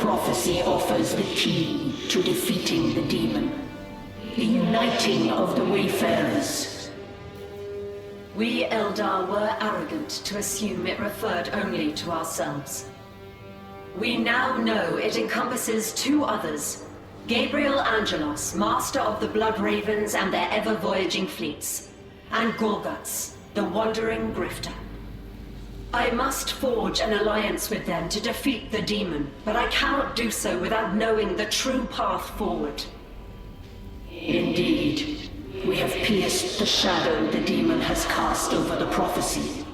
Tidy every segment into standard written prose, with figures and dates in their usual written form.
prophecy offers the key to defeating the demon. The uniting of the Wayfarers. We Eldar were arrogant to assume it referred only to ourselves. We now know it encompasses two others, Gabriel Angelos, master of the Blood Ravens and their ever-voyaging fleets, and Gorguts, the wandering grifter. I must forge an alliance with them to defeat the demon, but I cannot do so without knowing the true path forward. Indeed, we have pierced the shadow the demon has cast over the prophecy.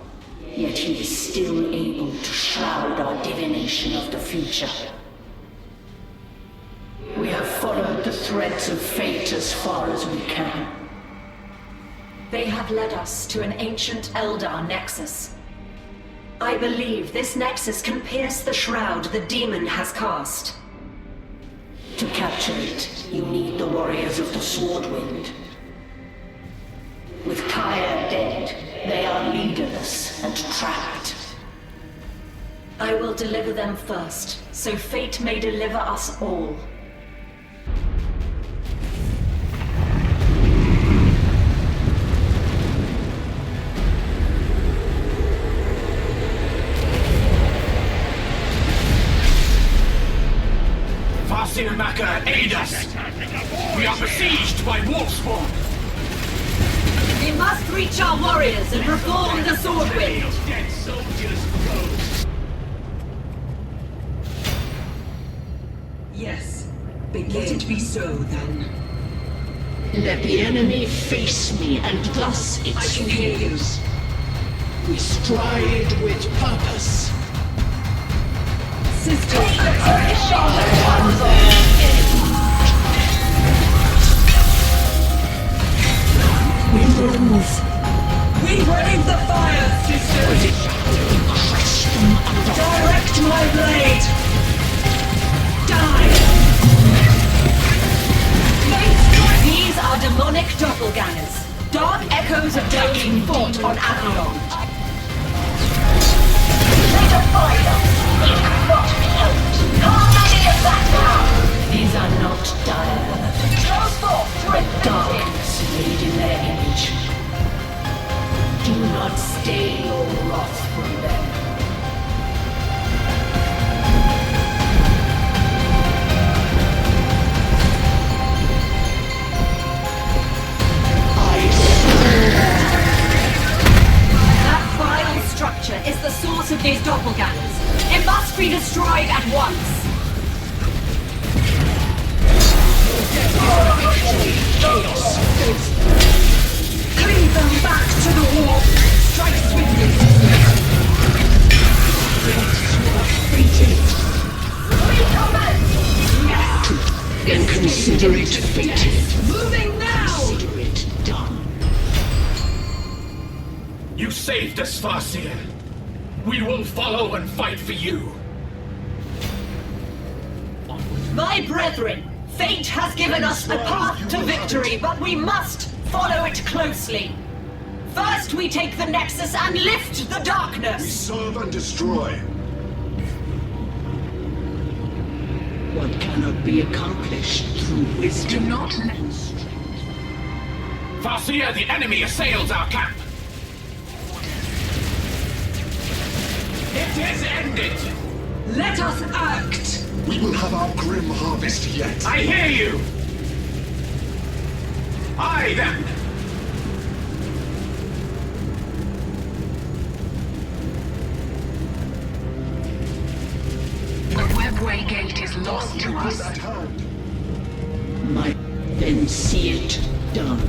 Yet he is still able to shroud our divination of the future. We have followed the threads of fate as far as we can. They have led us to an ancient Eldar nexus. I believe this nexus can pierce the shroud the demon has cast. To capture it, you need the warriors of the Swordwind. With Kaya dead, they are leaderless and trapped. I will deliver them first, so fate may deliver us all. Farsinamaka, aid us! We are besieged by Wolfspawn! We must reach our warriors and reform the Swordwind! Dead soldiers go! Yes. Let it be so, then. Let the enemy face me, and thus it swings. We stride with purpose. Sister, We move. we brave the fire, sisters! Direct my blade! Die! These are demonic doppelgangers, dark echoes of those who fought on Avalon. They defied us. It cannot be helped. How many of that now? These are not dire, Transport to but it. darkness made in their image. Do not stay your wrath from them. That vile structure is the source of these doppelgangers. It must be destroyed at once. Cleave them back to the wall! Strike swiftly! Then consider it fated. Moving now! Consider it done. You saved us, Farseer! We will follow and fight for you! My brethren, fate has given us a path to victory, but we must follow it closely. First we take the Nexus and lift the darkness! Serve and destroy. What cannot be accomplished through wisdom. Not Farseer, the enemy assails our camp! It is ended! Let us act! We will have our grim harvest yet. I hear you! Aye, then! The webway gate is lost to us. At hand. Might then see it done.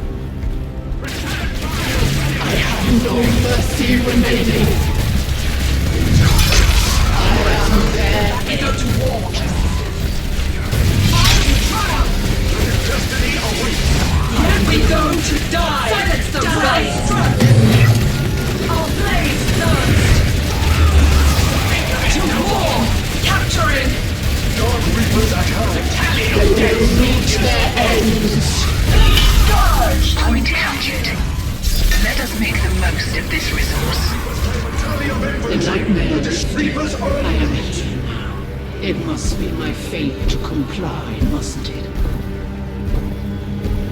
I have no mercy remaining. I am there. Go to war! Destiny awaits. Let me go to die! Silence the blades! Our blades thirst! To war! Capturing! Dark Reapers at hand. Let them reach their ends. Charge! Point captured. Let us make the most of this resource. It must be my fate to comply, mustn't it?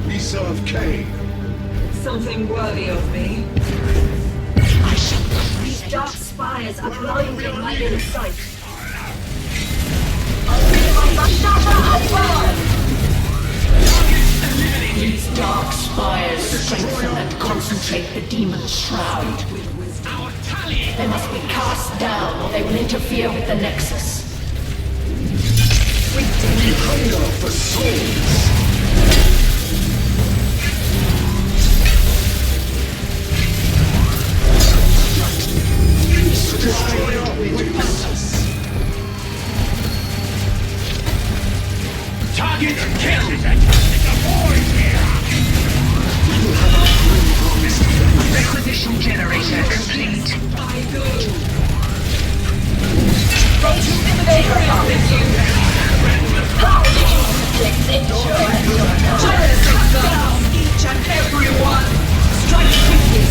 We serve Khaine. Something worthy of me. I shall These dark spires are blinding my inner sight. These dark spires strengthen and concentrate the demon's shroud. They must be cast down or they will interfere with the Nexus. We hunger for souls. Destroy our witnesses. Target killed! We'll have our grim harvest yet. Requisition generator complete. I go. Each and every one. Strike quickly.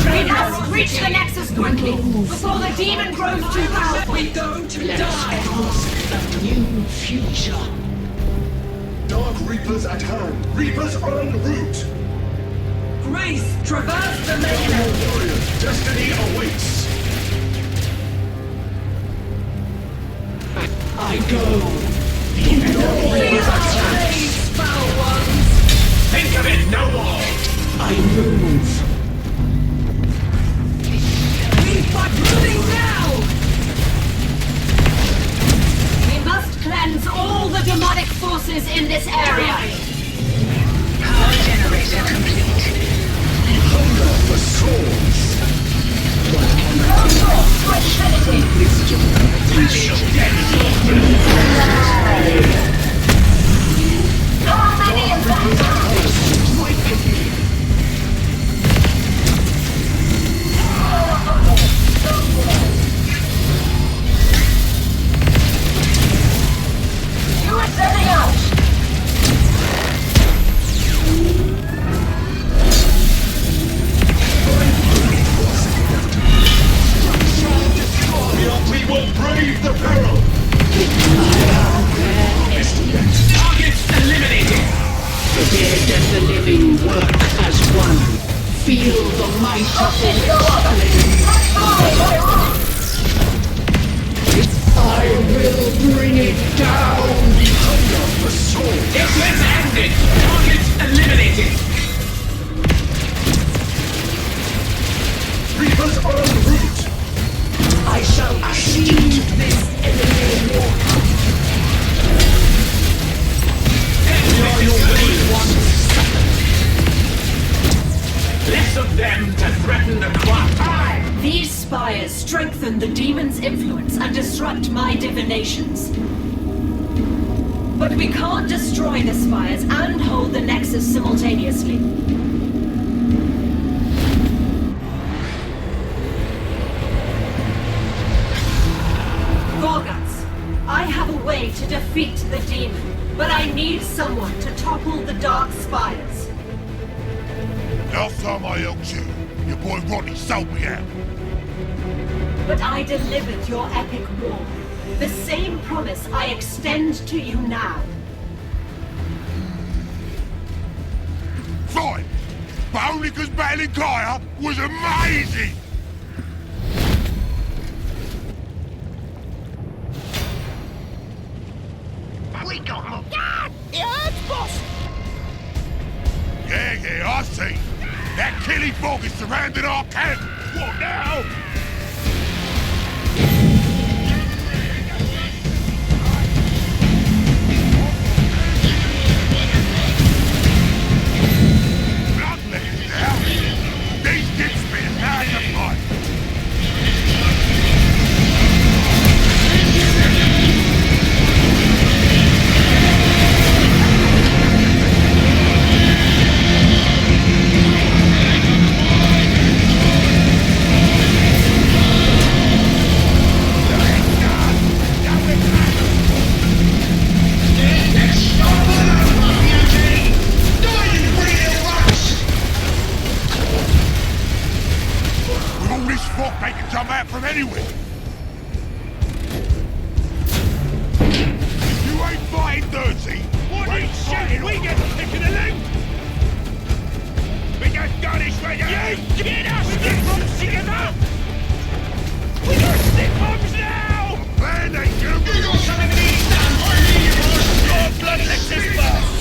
Trainers, reach the Nexus quickly, before the demon grows too powerful. We're going to Let's die. ask a new future. Dark Reapers at hand. Reapers en route. Grace, traverse the main. Warriors, destiny awaits. I go. Praise, foul ones. Think of it no more! I move. We fight moving now. We must cleanse all the demonic forces in this area. Power generator complete. We hunger for souls. You are setting out! We will brave the peril. Targets eliminated! The dead and the living work as one. Feel the might of the I will bring it down. We hunger for souls. It is ended! Targets eliminated! Reapers en route. I shall achieve this enemy war. Less of them to threaten the craft. These spires strengthen the demon's influence and disrupt my divinations. But we can't destroy the spires and hold the Nexus simultaneously. Vorgats, I have a way to defeat the demon, but I need someone to topple the dark spires. Last time I helped you, your boy Ronnie sold me out. But I delivered your epic war. The same promise I extend to you now. Fine, but only because battling Gaia was amazing! We got him! Yeah! It hurts, boss! Yeah, I see. That killing fog is surrounding our camp. What now? Bloodletting now. These dips been hard to fight. Ork, they can jump out from anywhere. You ain't fighting dirty. What are you shooting? We get the pick of the loot! We got gunners ready! You get us! Stick bombs together! We got stick bombs now! Man, they can We got some of these down right here, boys. Your blood lets us burst!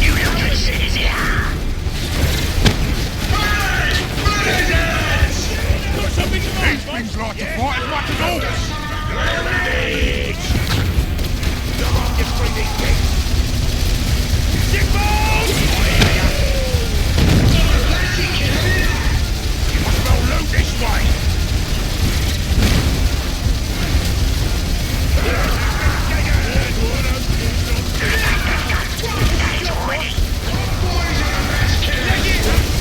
You little cities here! Hey! Blizzards! Got something to These things like to fight as much as Orks. Just bring these things! Stick bombs! I smell loot this way.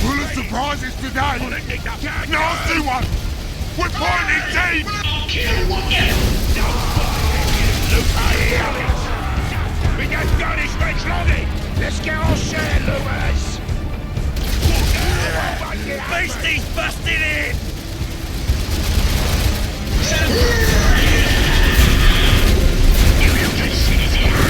Full of surprises today. Nasty one. We're pointing deep. I'll kill one of We got gunners ready, Lobby! Let's get our share, Lewis! Beastie's busted in! You little cities here!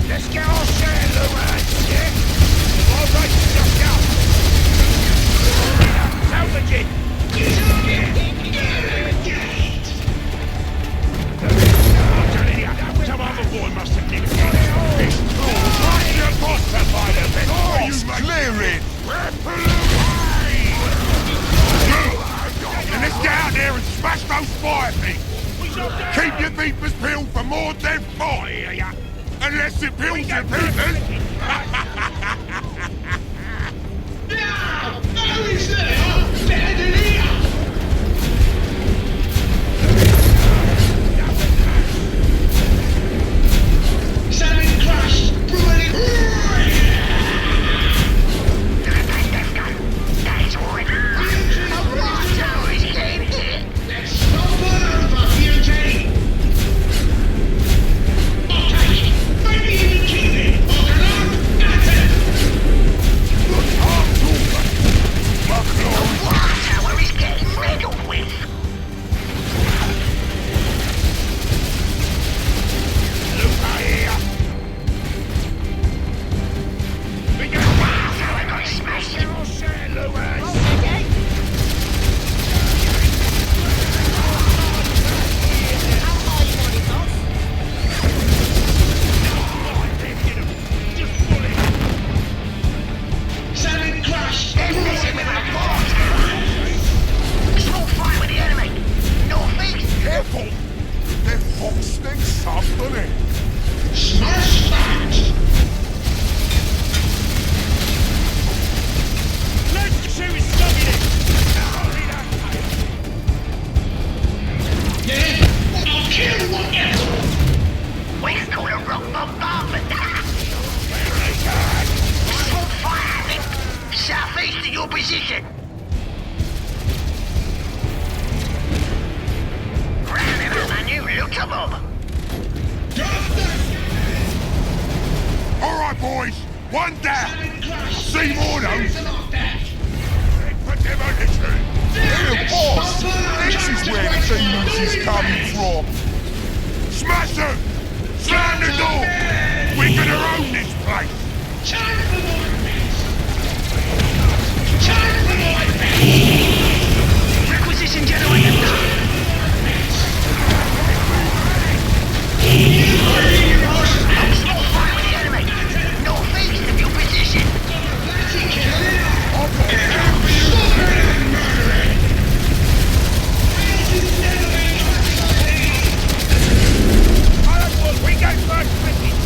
Let's get our share, Lewis! Yeah? All right, just go! Salvage it! I'm telling you, some other boy must have nicked it. This tool right your boss to find a bit. Oh, you clear it. And let's get out there and smash those fire things. Keep your beepers peeled for more dead fire. Unless it peels your beepers. Now! Now he's there! Better than here! Salmon crush! Brewing! Let's stop over, PJ! I'll take it! Maybe even keep it! Organ at it! Tower is getting riddled with. Look out here! We got Tower got smashed. get our share, Lewis! Salmon crush! Messing with our boss. Small fight with the enemy. Northeast. Careful. That fox stinks some, doesn't it? Smash that! Let's shoot stuffing it! Yeah? I'll kill one else! We can call a rock bombardment. Small fire, I think. Southeast of your position. Rounding up a new looter mob. All right, boys. One down. Salmon crush! See more, though. There's a lot there. Put them on the tree. Let's boss. stop her. This is where the demons is coming from. Smash them! Slam the door! We're gonna own this place! Time for more mess! Time for more mess! Requisition generator done. Small fire with the enemy. Northeast of your position. We go first, Ricky!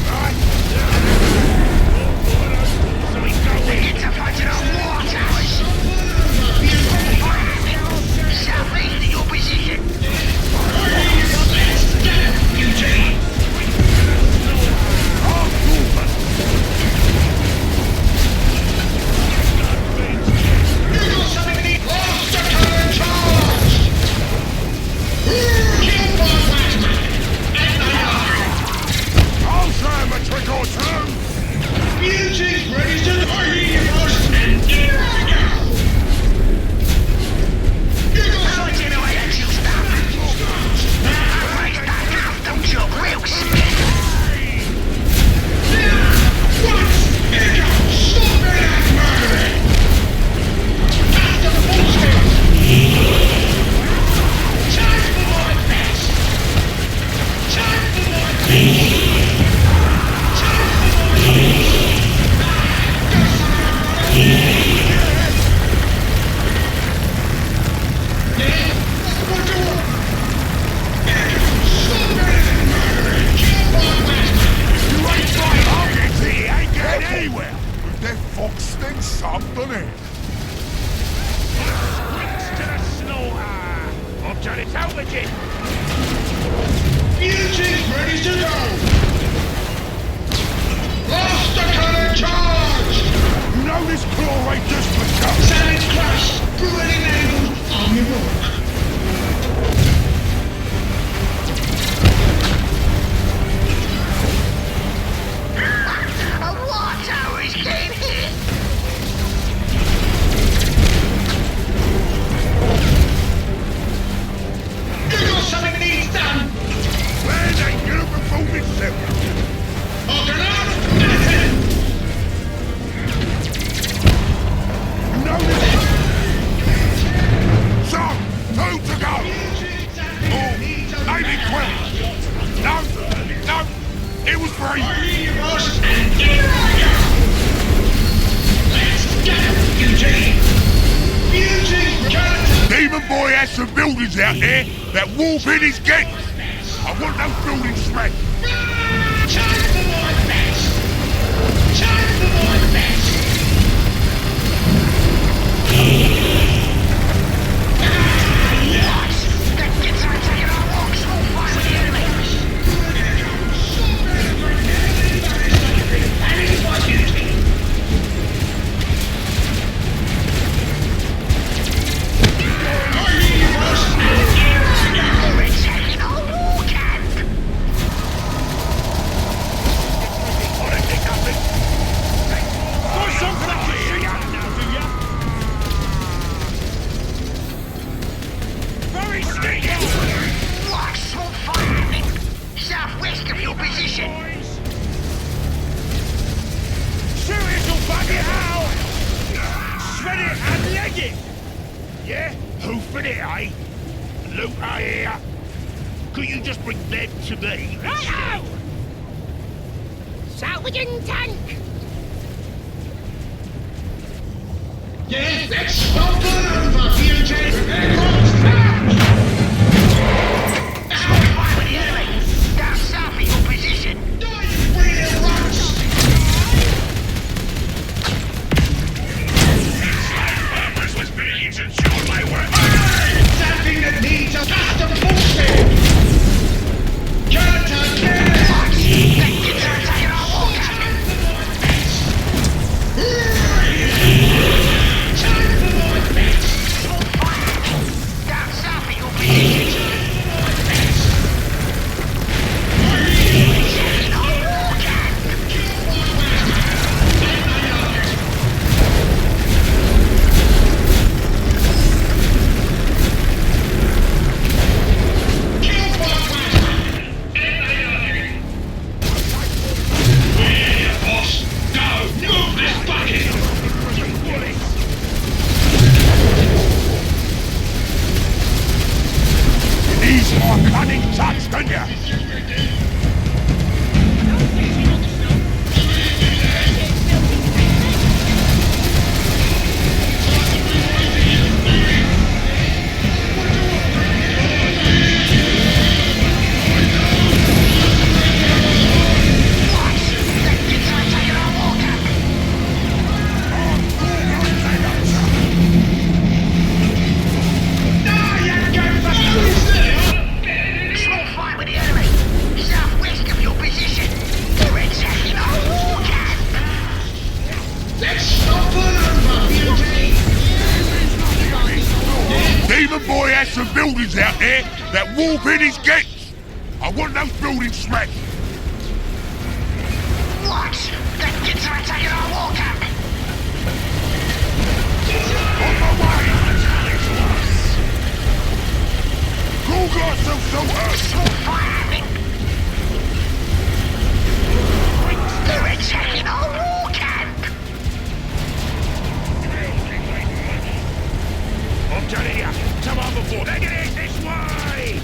engaging! Fuses ready to go! Blaster cannon charge! You know this claw ain't just for show. Silent crash! Fluid enabled army work! A war tower is getting hit! You got something needs done! Where they do perform itself? Organize nothing! You know this. So, 2 to go. Oh, maybe 12. No, it was 3. Let's go, Eugene! Eugene, Demon Boy has some buildings out there that wolf in his gate. I want those buildings smashed. Time for my best! Time for my best! Yes! That gets our taking our walks will fight with the enemy! That is my duty! We're attacking our war camp! Got something up here now, do ya? Very sneaky! Orks will fire! Southwest of your position! Serious will bug it out! Shred it and leg it! Yeah? Hoof it, eh? Loot I hear. Could you just bring them to me? Righto! Salvaging tank! Yeah, let's stop it over, Eugene! Aircraft's back! Fire with the enemy! Down south of your position! Die, you weird rats! Purpose was brilliant and showed my work! Something that needs a custom bullshit! Counter kill! That gets our taking our war camp! Time for my best! Down south of your position! Taking our war camp! Kill my master! Yeah, boss! Go! Move this bucket! These are cunning touch, don't ya? That gets our taking our war camp! Small fight with the enemy! Southwest of your position! We're attacking our war camp! Let's stop it over, Eugene! Demon Boy has some buildings out there that wolf in his gates. I want those buildings smashed. What? That gets our attacking our war camp! On my way. Who got some soldiers? Small fire! They're attacking our war camp! I'm telling ya, come on before they get it this way!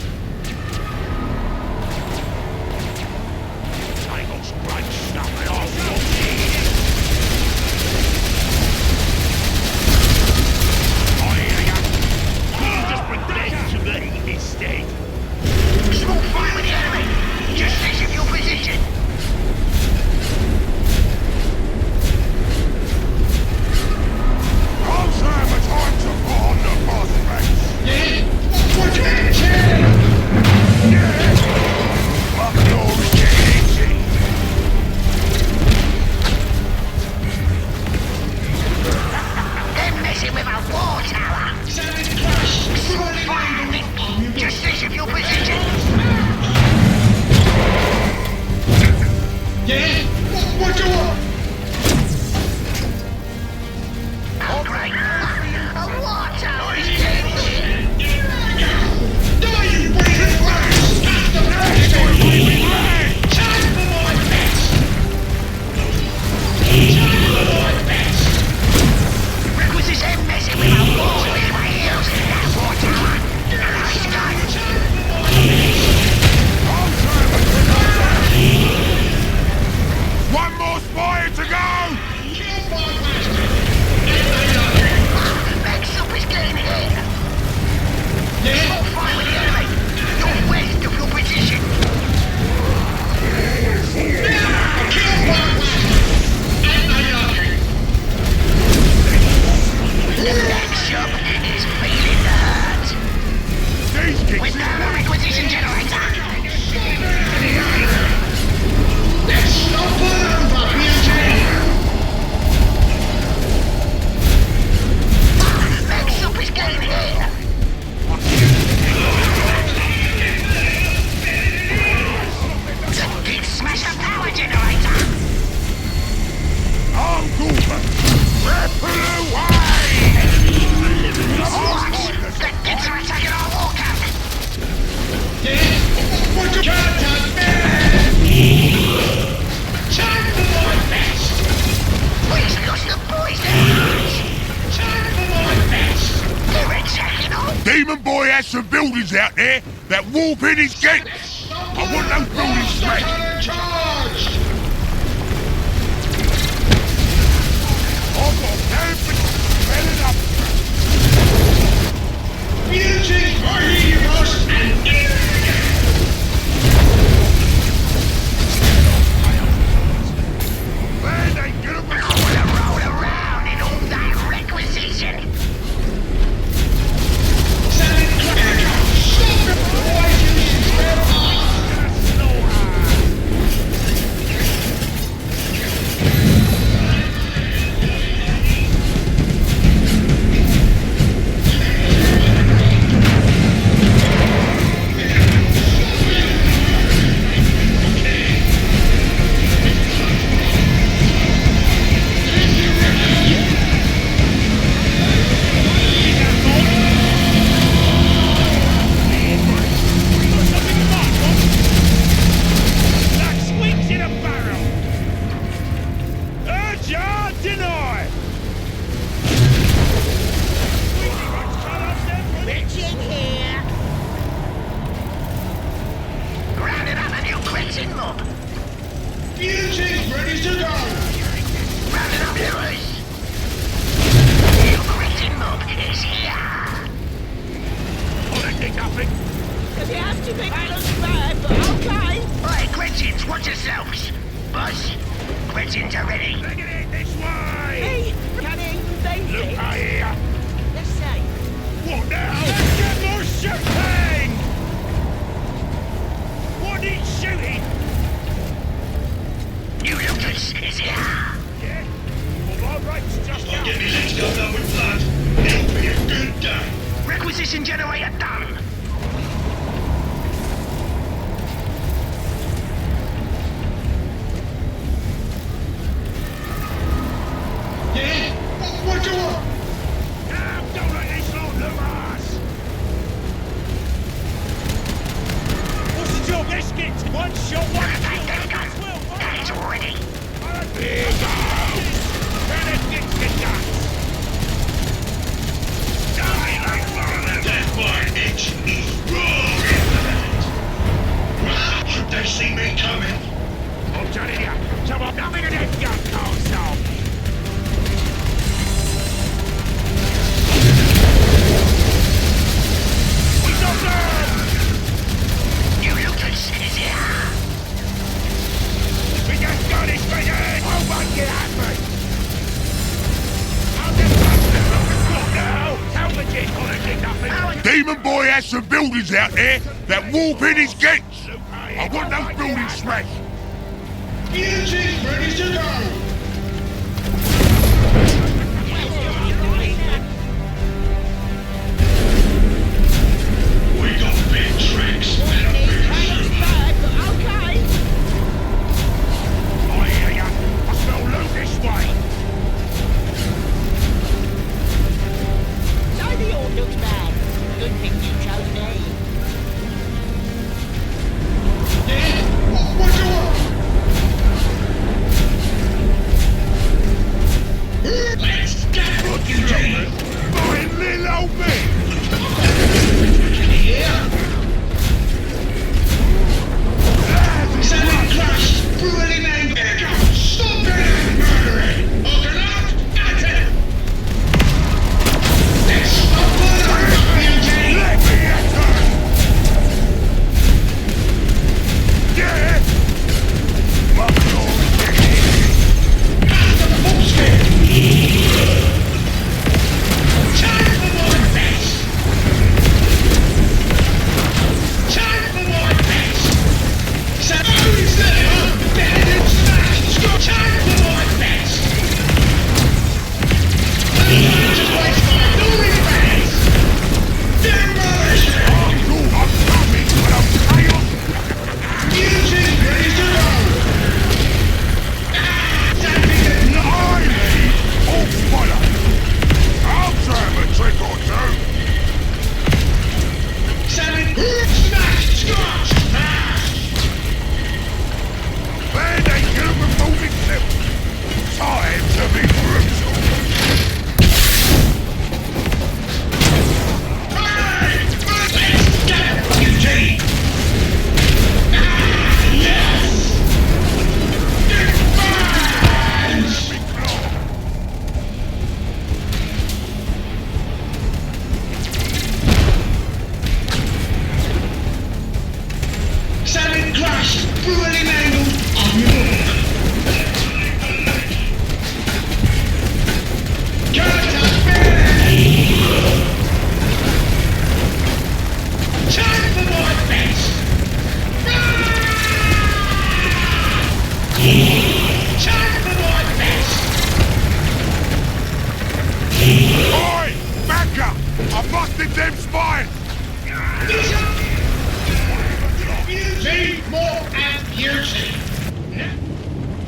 What you want? Great. A water engine. Die, you breathing rats! Stop the blasting! Time for my best! Time for my best! Requisition messing with our water in my ears. That water. Nice gun. One more spire to go! Kill my bastard! And they love it! Next up is getting in. Small fire with the enemy. Northwest of your position. Now! Kill my bastard! And they love it! Next up is feeling the hurt. These kicks With the requisition generator. Let's stop her over, PNJ! Next up is getting in. The big smasher power generator. I'm Cooper! Ripple away! Orks! The kids are attacking our war camp. What you can't touch me! Time for my best! We've lost the boys there. Time for my best! They're attacking all. Demon Boy has some buildings out there that warp in his gates! I want those buildings smashed! Charged! I've got camping! Fill it up! Music for heroes and Man, they get up and I wanna roll around in all that requisition. Stop it, boys! You spare us! That swings in a barrel. Urge or deny. Rounding up a new Quentin mob. Music's ready to go! Rounding up heroes. New Quentin mob is here. Oh, they did nothing. If it has to be balance bad, but okay. Alright, Quentins, watch yourselves. Buzz, Quentins are ready. Bring it in this way. Hey, can it even be Look, this? I hear. Let's see. What now? Let's get more shooting. What is shooting? New Lucas is here. Yeah. Well, my rate's just up. Get me legs covered up with blood. It'll be a good day. Requisition generator done. Yeah? What you want? Now, don't let this lot look us. What's the job? Let's get to one shot, one kill. Take gun. That is ready. Big out. Can it get the guts? Die like one of them. That fire itch is wrong! Should they see me coming? I'm telling you, come on, nothing of that gun can't stop. He's up there! New Lucas is here. We just got his feet in! Oh, man, get at me! I'll just bust them up the floor now! Tell the kid I did nothing! Demon Boy has some buildings out there that warp in his gates! I want those buildings smashed! Music's ready to go! We got big tricks and a big Balance bad, but okay. I hear ya!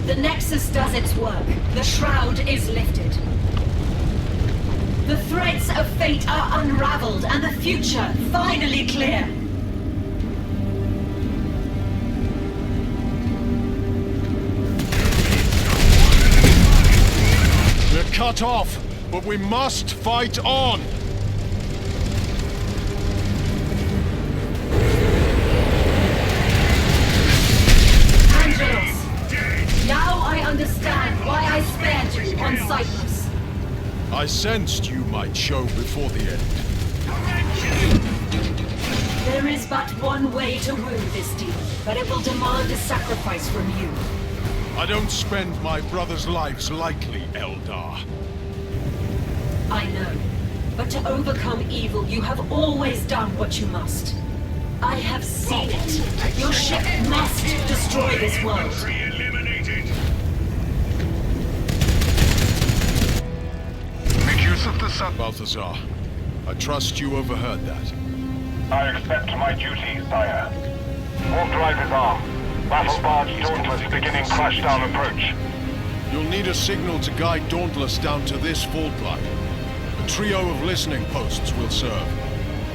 The Nexus does its work. The Shroud is lifted. The threads of fate are unraveled, and the future finally clear. We're cut off, but we must fight on! Now I understand why I spared you on Cyprus. I sensed you might show before the end. There is but one way to woo this deal, but it will demand a sacrifice from you. I don't spend my brothers' lives lightly, Eldar. I know. But to overcome evil, you have always done what you must. I have seen it. Your ship must destroy this world. Make use of the sun. Balthazar, I trust you overheard that. I accept my duties, sire. Warp drive is armed. Battle barge Dauntless beginning crashdown approach. You'll need a signal to guide Dauntless down to this fault line. A trio of listening posts will serve.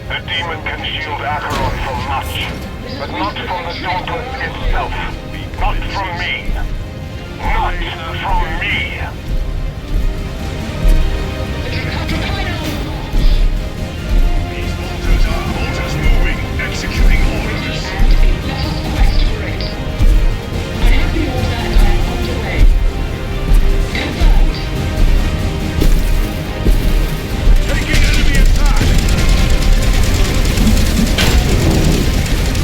The demon can shield Acheron from much, but not from the Dauntless itself. Not from me. Not from me. These mortars moving, executing orders. Quest for it. I have the order and I am on the way. Confirmed. Taking enemy attack!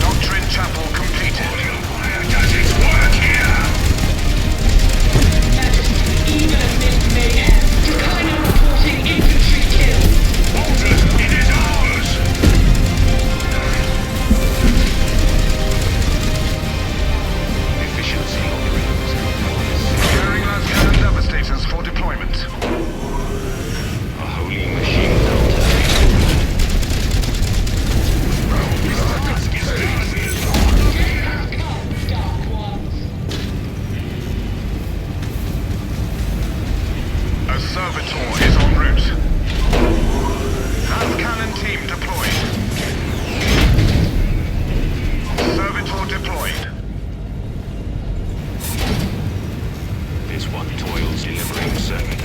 Doctrine Chapel completed. Does its work here? Majesty, even amid mayhem, Khaine reporting infantry kill. Bolters, it is ours! Efficiency logarithms. Securing last cannon devastators for deployment. A holy machine melter. Task is done. Come, dark ones. A servitor is en route. Last cannon team deployed. Servitor deployed. This one toils delivering circuit.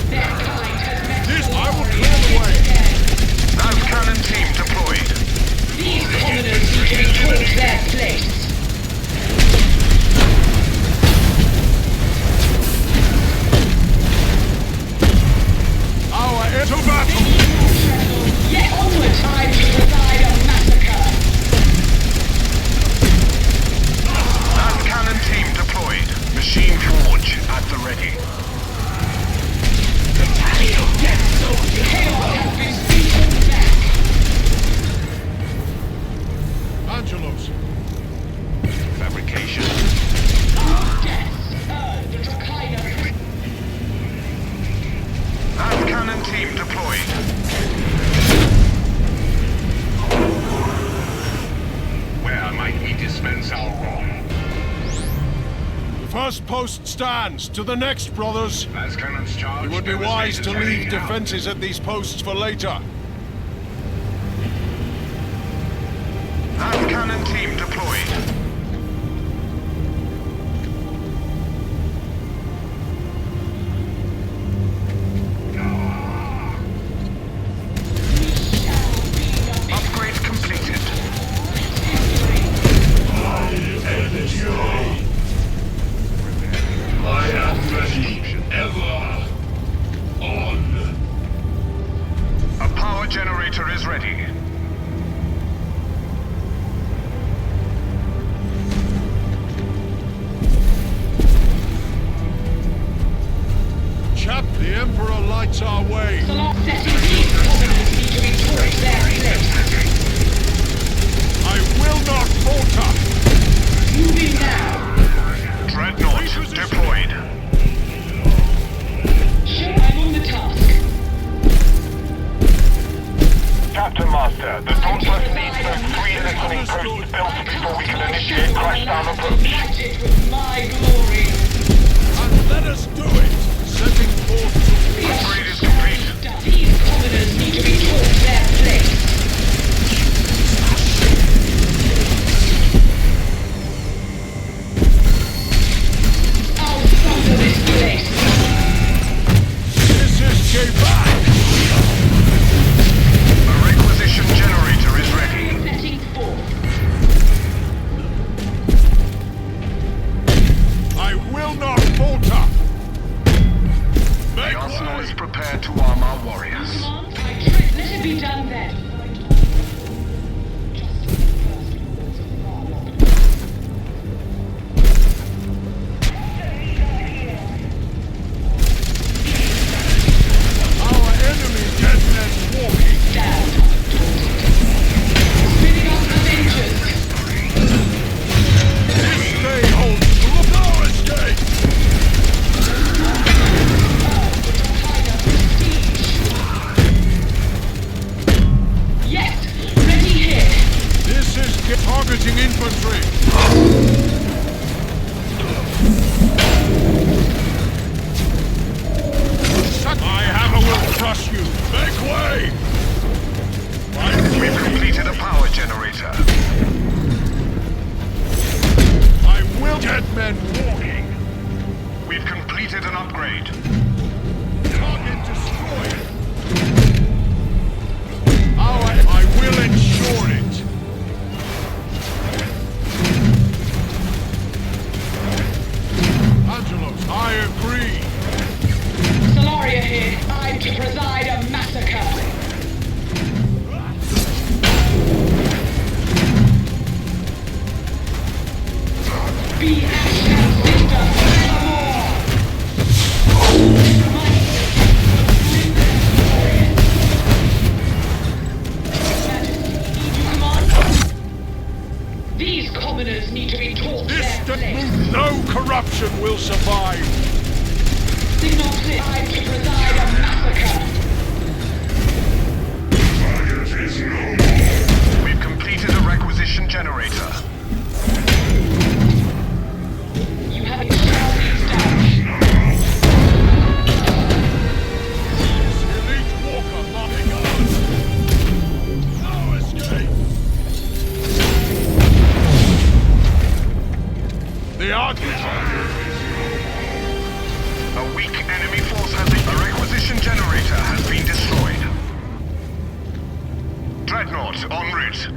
Their kind has met This your I will warriors clear the way. instead. Last cannon team deployed. These commoners usually hold their place. Our into battle! Yet onward time to provide a massacre. Last cannon team deployed. Machine forge at the ready. Chaos has been beaten back. Angelos, Fabrication. Death earned to Khaine. Last cannon team deployed. Where might we dispense our wrong? the first post stands. To the next, brothers. As cannons charge, It would be wise to leave defenses at these posts for later. Last cannon team deployed. Upgrade completed. I am ready, ever. On. A power generator is ready. posts built before we can initiate crashdown approach. Light it with my glory. And let us do it! Setting forth to... Upgrade is complete. These commoners need to be taught their place. I'll thunder this place. This is J-Back! A requisition generator is ready. Setting forth. I will not falter! The Make arsenal way! is prepared to arm our warriors. Command, I trust. Let it be done then. Our enemy dead men walking! Down. Spinning up Avengers. This day holds no escape! Yes, ready here. This is targeting infantry! My hammer will crush you! Make way! We've completed a power generator. I will dead men walking! We've completed an upgrade. Target destroyed! I will ensure it! Angelos, I agree! Solaria here. I'm to preside a massacre. Be ash and cinder forevermore. Majesty, these commoners need to be taught This their place. no corruption will survive! Signal clear. I'm to preside a massacre. We've completed a requisition generator. You haven't shot these down. Elite Walker mopping on! No escape! The Architect! A weak enemy force has a requisition generator has been destroyed. Dreadnought en route.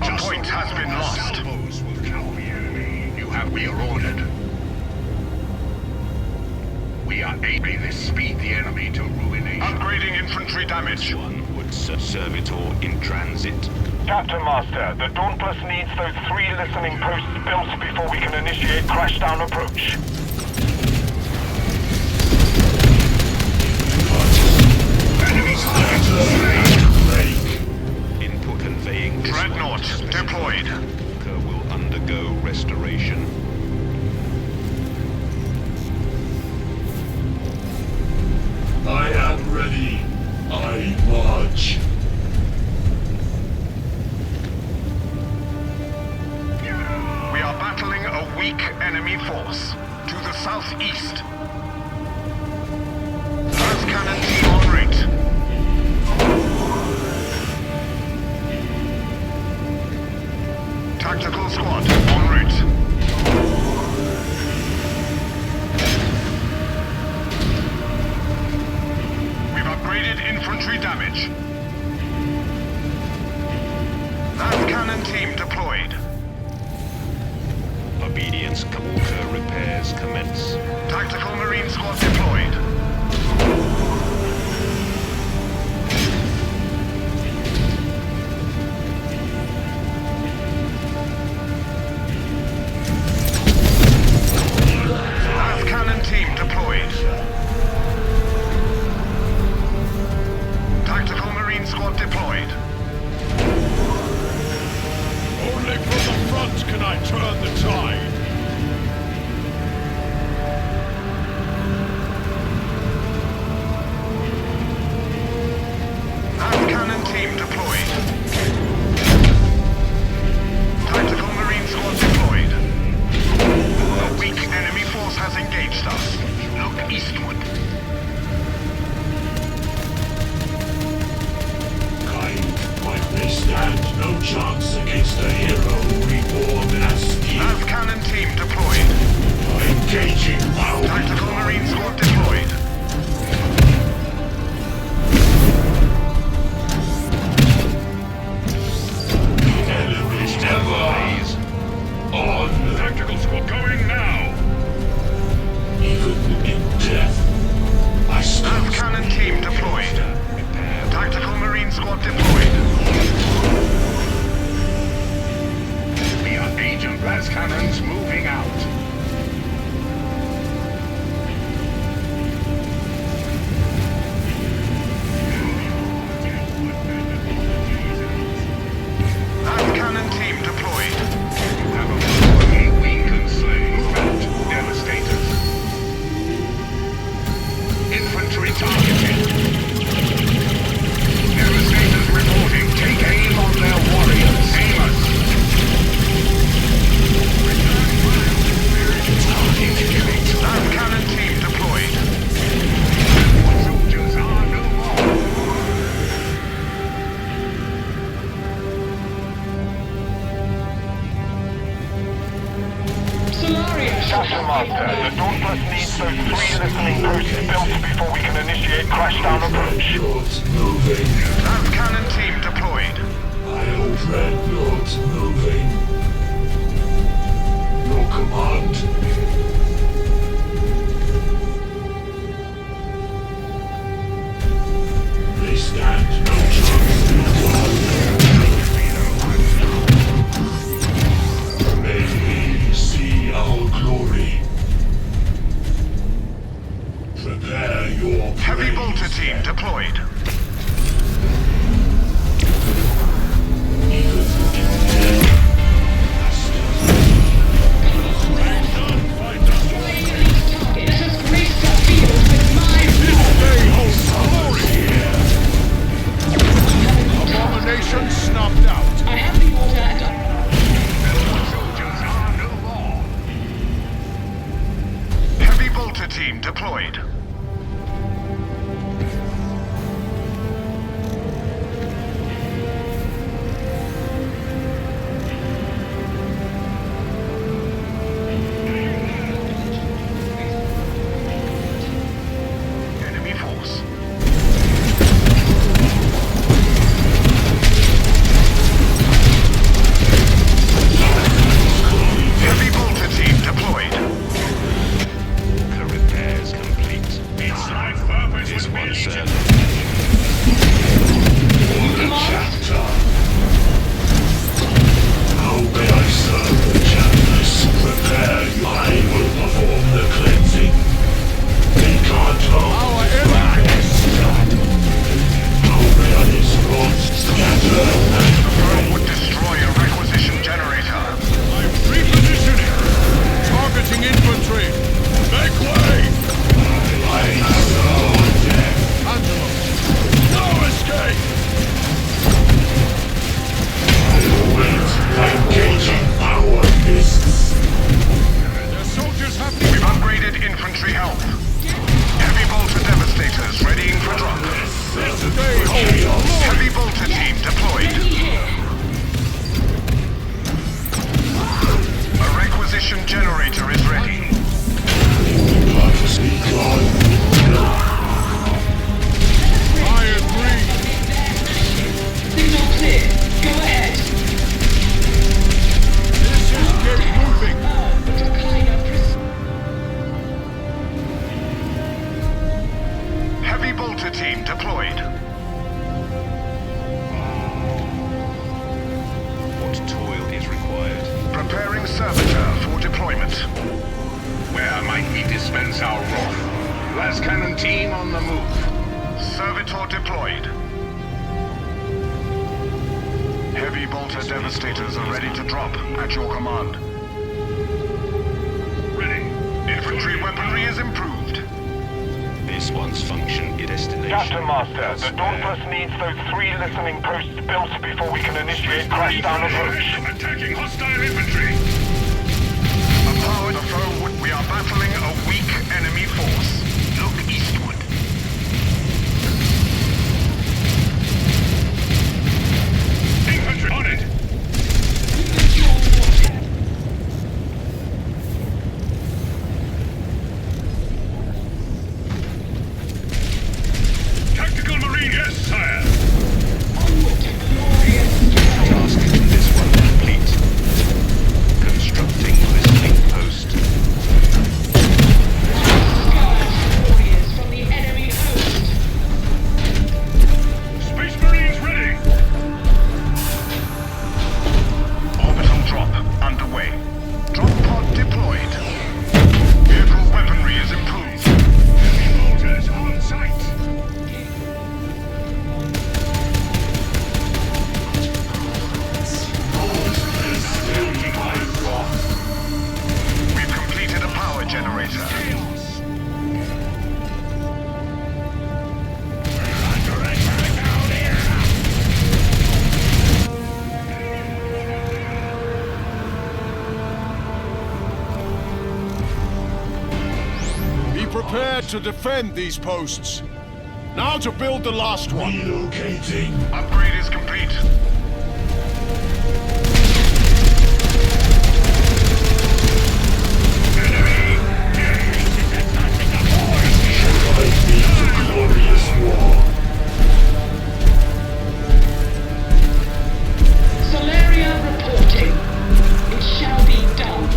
The point has been lost. Salvos will cover the enemy. We are ordered. We are aiming this speed the enemy to ruination. Upgrading infantry damage. One would servitor in transit. Captain Master, the Dauntless needs those 3 listening posts built before we can initiate crashdown approach. Input conveying this Dreadnought deployed. Walker will undergo restoration. I am ready. I march. We are battling a weak enemy force. To the southeast. Earth cannon team en route. Tactical squad en route. We've upgraded infantry damage. Earth cannon team deployed. Obedience Walker repairs commence. Tactical marine squad deployed. Earth cannon team deployed. Tactical marine squad deployed. Only from the front can I turn the tide. chance against a hero reborn as Spear. Cannon team deployed. Engaging power. Tactical Marine Squad deployed. Enemy never on. Tactical squad going now. Even in death, I still Cannon team deployed. Tactical Marine Squad deployed. We are agent blast cannons moving out. Cannon team deployed. Have a we can slay. Move out. Devastators. Infantry targeted. Devastators reporting. Take aim on their warriors. Aim us. Cannon team deployed. Soldiers are no more. Solaria Captain Master, the Dauntless needs those 3 listening posts built before we can initiate crashdown approach. Dreadnoughts moving. Cannon team deployed. I'll dreadnoughts moving. Your command. They stand no chance in one. May we see our glory. Prepare your Heavy praise. bolter team deployed. It has graced the field with my Abomination snuffed out. I have the order and Soldiers are no more. Heavy bolter team deployed. Enemy force. Heavy bolter team deployed. Walker repairs complete. Its life purpose This was one, made. sir. Chapter. How may I serve the chapters? Prepare you. I will perform the cleansing. They can't hold. Our impact. How may I destroy? Scatter and Drone would destroy a requisition generator. I'm repositioning. Targeting infantry. Make way. I saw death. Angelo. No escape. Wait. Engaging power fists. The soldiers have We've the upgraded infantry health. Heavy bolter devastators readying for drop. Heavy bolter team deployed. A requisition generator is ready. I agree. signal clear. Go ahead. This is get moving. Heavy bolter team deployed. What toil is required? Preparing servitor for deployment. Where might we dispense our wrath? Last cannon team on the move. Servitor deployed. Heavy bolter devastators are ready to drop at your command. Ready. Infantry weaponry is improved. This one's function is destination. Captain Master, the Dauntless needs those 3 listening posts built before we can initiate crashdown approach. Attacking hostile infantry. Power the foe. We are battling a weak enemy force. Look eastward. Infantry on it. to defend these posts. Now to build the last one. Relocating. Upgrade is complete. Guide me to glorious war. Solaria reporting. It shall be done.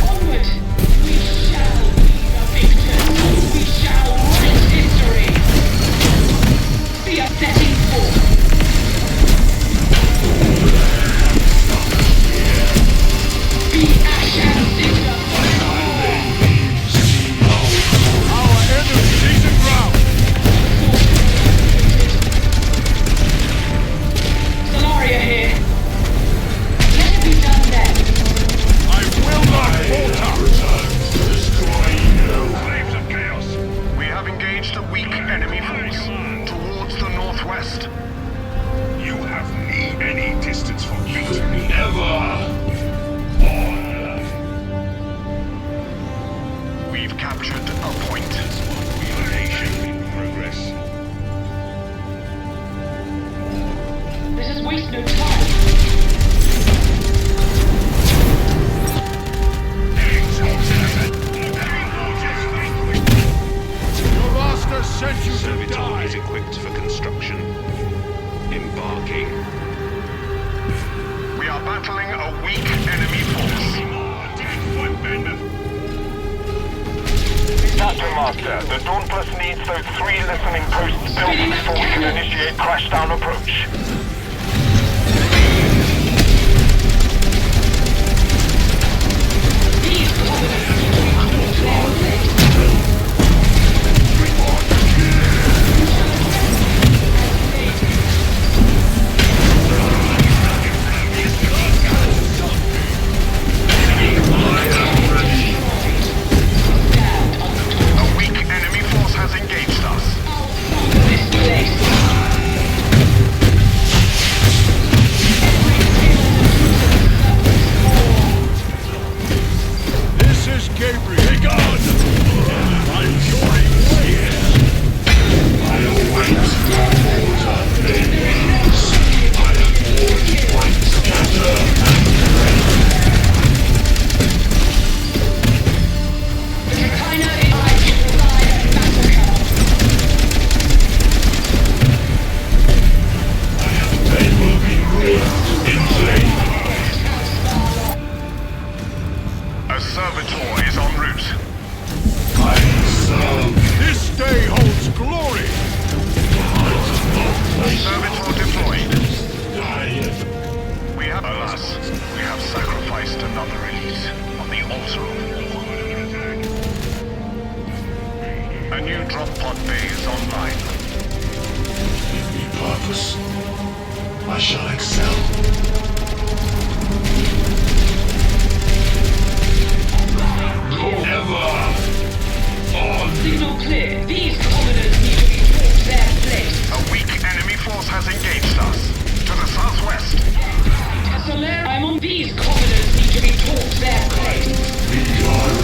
Onward! We shall be the victors. We shall write history. We are setting forth. Be ash and cinder Our enemy decent ground. Solaria here. Let it be done then. I will not falter. Return to destroy you. Slaves of Chaos. We have engaged a weak enemy force towards the northwest. You have me any distance from me. Never. We've captured a point. Relocation in progress. Let us waste no time. Your master sent you to Servitor die. is equipped for construction. Embarking. We are battling a weak enemy force. Captain Master, the Dauntless needs those 3 listening posts built before we can initiate crashdown approach. These covenants A weak enemy force has engaged us. this place. This is Gabriel. Be gone. I'm joining waves. I await your order, enemies. I am warned by scatter and The Khaine I to provide a massacre. they will be wreaked in flame. A servitor is en route. I serve. This day holds glory. Servitor deployed. Die. We have, alas, we have sacrificed another elite on the altar of war. A new drop pod bay is online. Give me purpose. I shall excel. Ever. On. Signal clear. These commoners need to be taught their place. A weak enemy force has engaged us. To the southwest. Solaria, I'm on these commoners need to be taught their place.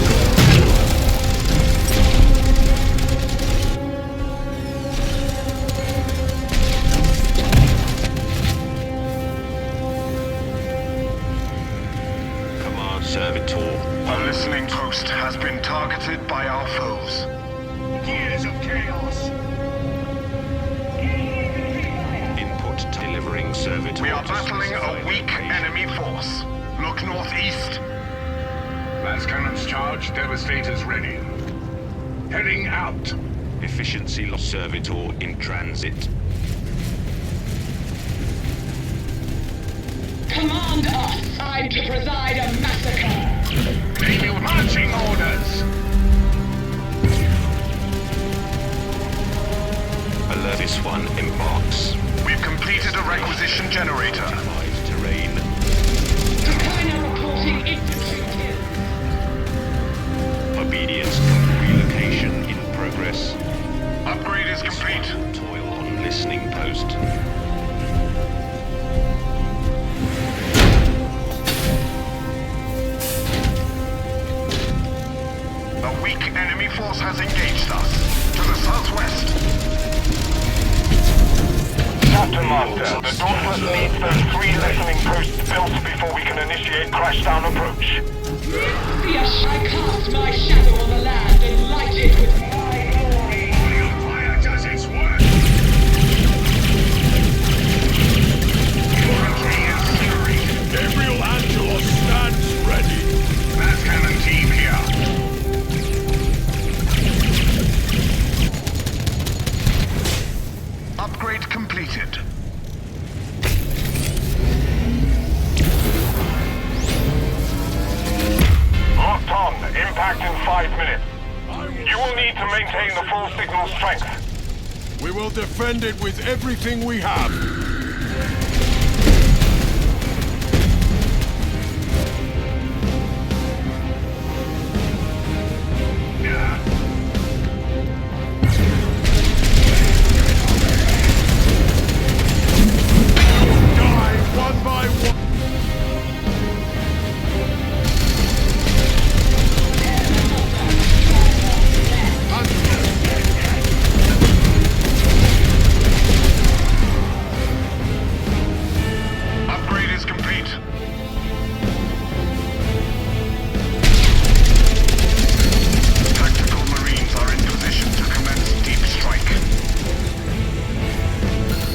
Command Servitor. A listening post has been targeted by our foes. Gears of Chaos. Input delivering Servitor. We are to battling a specified weak location. enemy force. Look northeast. Last cannons charged, Devastators ready. Heading out. Efficiency loss. Servitor in transit. Command us. I'm to preside a massacre. Make your marching orders. Alert. This one embarks. We've completed a requisition generator. Devised terrain. The Khaine reporting infantry kill. Obedience. Relocation in progress. Upgrade is complete. Toil on listening post. A weak enemy force has engaged us. To the southwest. Captain Master, the Dauntless needs those 3 listening posts built before we can initiate crashdown approach. I cast my shadow on the land and light it with my glory. Fire does its work! Infantry incinerated! Gabriel Angelos stands ready! Mass cannon team here! Upgrade completed. Locked on. Impact in 5 minutes. You will need to maintain the full signal strength. We will defend it with everything we have. Die one by one. Upgrade is complete. Tactical Marines are in position to commence deep strike.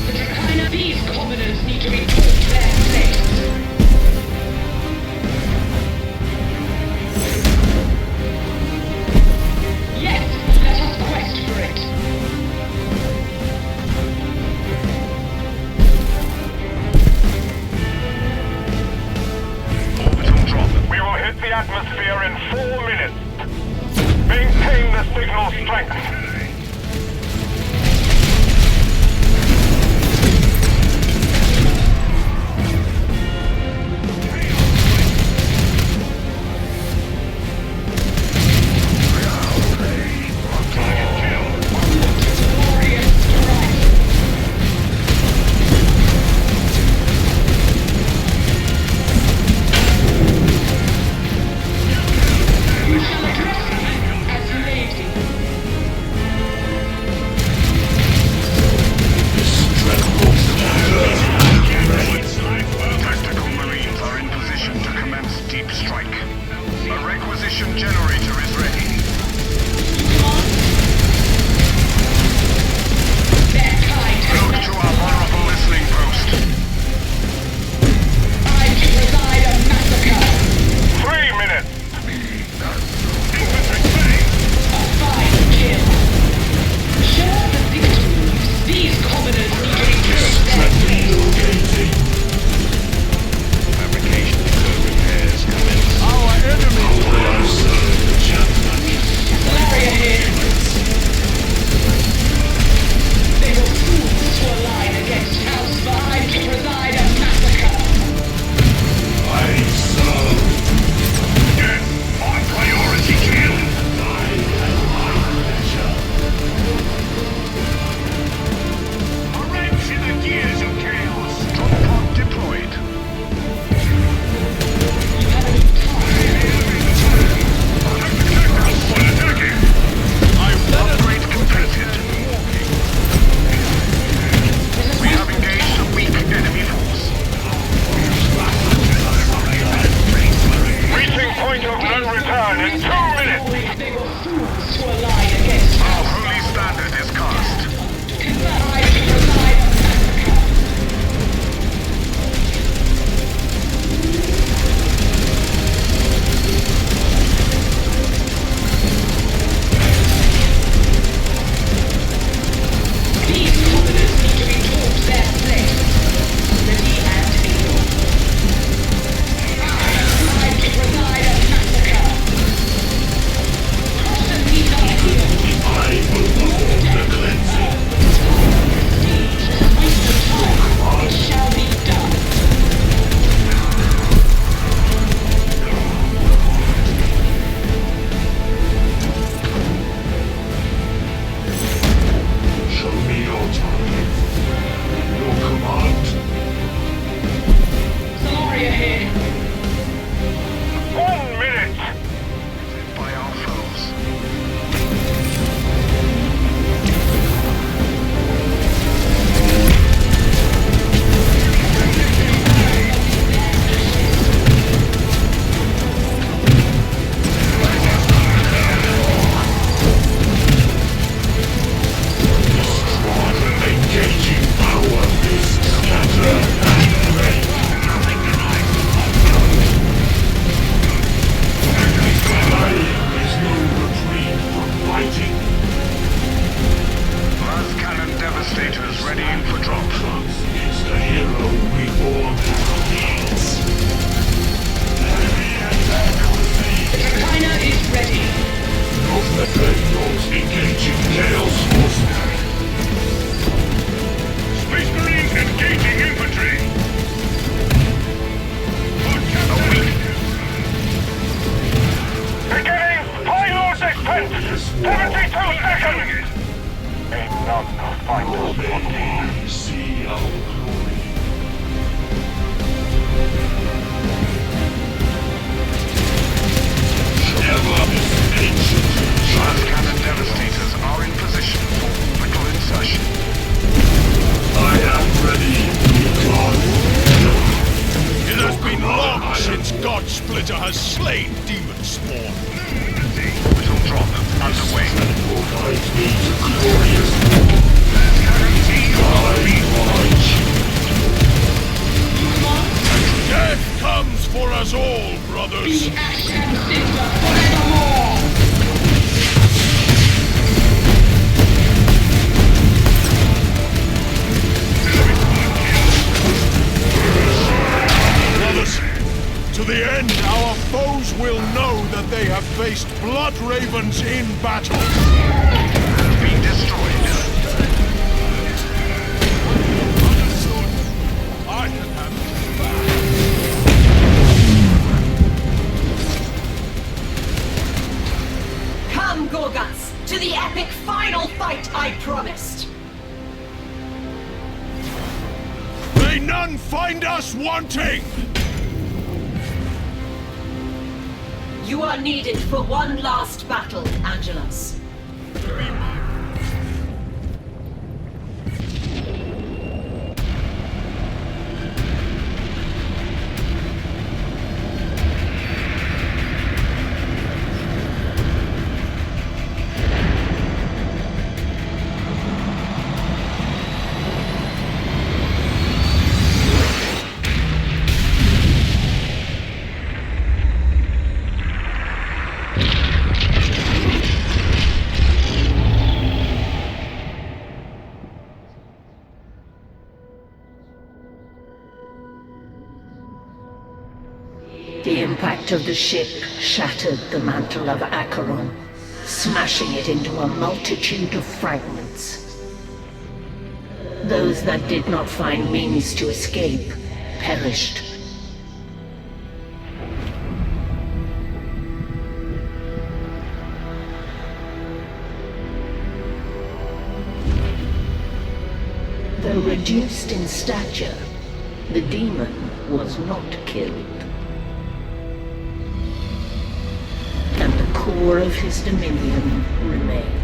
The Dracaena, these commoners need to be taught their place. Yes, let us quest for it. Orbital drop. We will hit the atmosphere in 4 minutes. Maintain the signal strength. Glorious strike. You shall address me as lady. descent! 72 seconds! May none find us wanting. See our glory. Ever is ancient. Cannon Devastators are in position for orbital insertion. I am ready, It has been long since God Splitter has slain Demon Spawn. Orbital drop underway. will guide me to glorious Death comes for us all, brothers. Be action sister forevermore! Brothers, to the end, our foes will know that they have faced blood ravens in battle. Be destroyed. Understood. I can have it back. Come, Gorguts, to the epic final fight I promised! May none find us wanting! You are needed for one last battle, Angelus. The impact of the ship shattered the mantle of Acheron, smashing it into a multitude of fragments. Those that did not find means to escape perished. Though reduced in stature, the demon was not killed. And the core of his dominion remained.